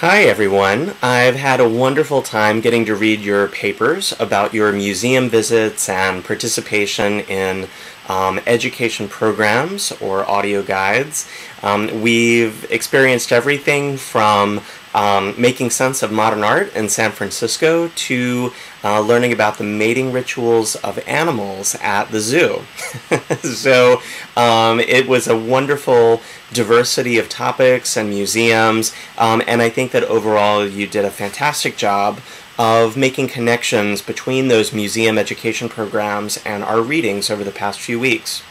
Hi everyone. I've had a wonderful time getting to read your papers about your museum visits and participation in education programs or audio guides. We've experienced everything from making sense of modern art in San Francisco to learning about the mating rituals of animals at the zoo. So it was a wonderful diversity of topics and museums, and I think that overall you did a fantastic job of making connections between those museum education programs and our readings over the past few weeks.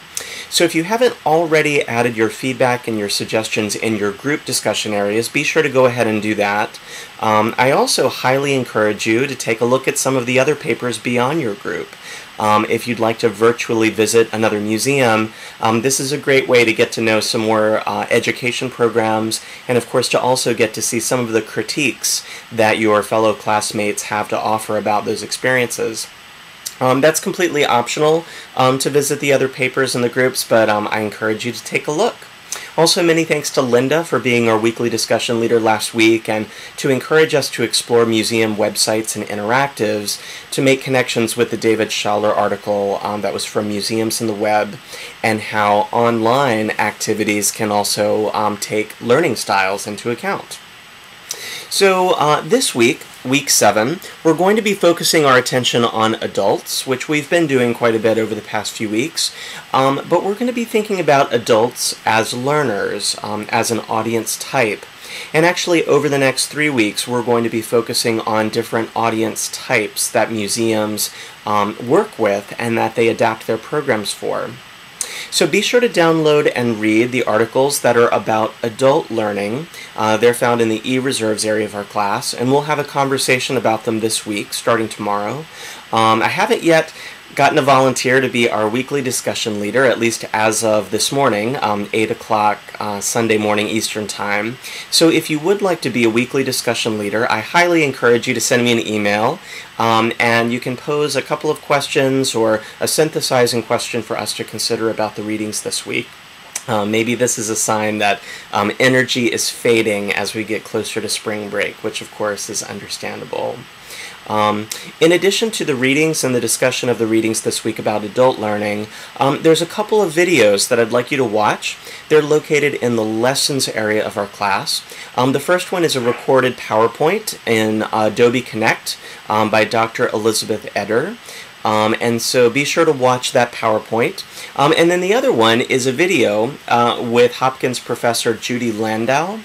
So if you haven't already added your feedback and your suggestions in your group discussion areas, be sure to go ahead and do that. I also highly encourage you to take a look at some of the other papers beyond your group. If you'd like to virtually visit another museum, this is a great way to get to know some more education programs, and of course to also get to see some of the critiques that your fellow classmates have to offer about those experiences. That's completely optional to visit the other papers in the groups, but I encourage you to take a look. Also, many thanks to Linda for being our weekly discussion leader last week and to encourage us to explore museum websites and interactives to make connections with the David Schaller article that was from Museums in the Web and how online activities can also take learning styles into account. So this week, week 7, we're going to be focusing our attention on adults, which we've been doing quite a bit over the past few weeks, but we're going to be thinking about adults as learners, as an audience type. And actually, over the next 3 weeks, we're going to be focusing on different audience types that museums work with and that they adapt their programs for. So be sure to download and read the articles that are about adult learning. They're found in the e-reserves area of our class, and we'll have a conversation about them this week, starting tomorrow. I haven't yet gotten a volunteer to be our weekly discussion leader, at least as of this morning, 8 o'clock Sunday morning Eastern Time. So if you would like to be a weekly discussion leader, I highly encourage you to send me an email, and you can pose a couple of questions or a synthesizing question for us to consider about the readings this week. Maybe this is a sign that energy is fading as we get closer to spring break, which of course is understandable. In addition to the readings and the discussion of the readings this week about adult learning, there's a couple of videos that I'd like you to watch. They're located in the lessons area of our class. The first one is a recorded PowerPoint in Adobe Connect by Dr. Elizabeth Eder. And so be sure to watch that PowerPoint. And then the other one is a video with Hopkins professor Judy Landau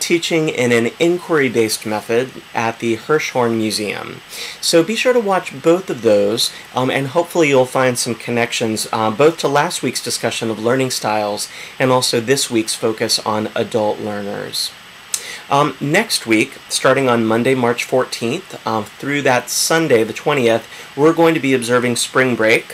teaching in an inquiry-based method at the Hirshhorn Museum. So be sure to watch both of those, and hopefully you'll find some connections both to last week's discussion of learning styles and also this week's focus on adult learners. Next week, starting on Monday, March 14th, through that Sunday, the 20th, we're going to be observing spring break,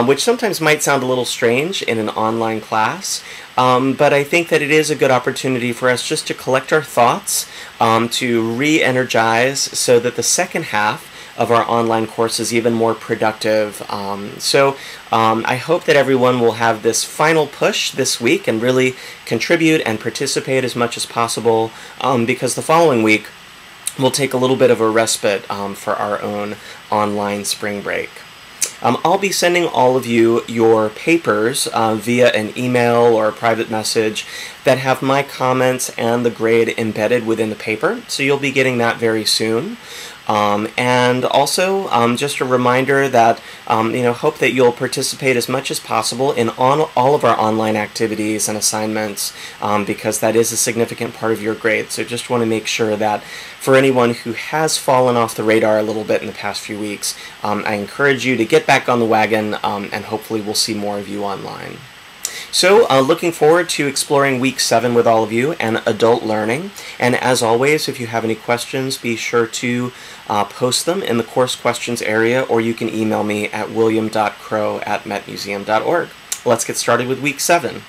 which sometimes might sound a little strange in an online class, but I think that it is a good opportunity for us just to collect our thoughts, to re-energize so that the second half of our online course is even more productive. I hope that everyone will have this final push this week and really contribute and participate as much as possible, because the following week we'll take a little bit of a respite for our own online spring break. I'll be sending all of you your papers via an email or a private message that have my comments and the grade embedded within the paper, so you'll be getting that very soon. And also, just a reminder that, hope that you'll participate as much as possible in all of our online activities and assignments, because that is a significant part of your grade. So just want to make sure that for anyone who has fallen off the radar a little bit in the past few weeks, I encourage you to get back on the wagon, and hopefully we'll see more of you online. So, looking forward to exploring week 7 with all of you and adult learning. And as always, if you have any questions, be sure to post them in the course questions area, or you can email me at william.crow@metmuseum.org. Let's get started with week 7.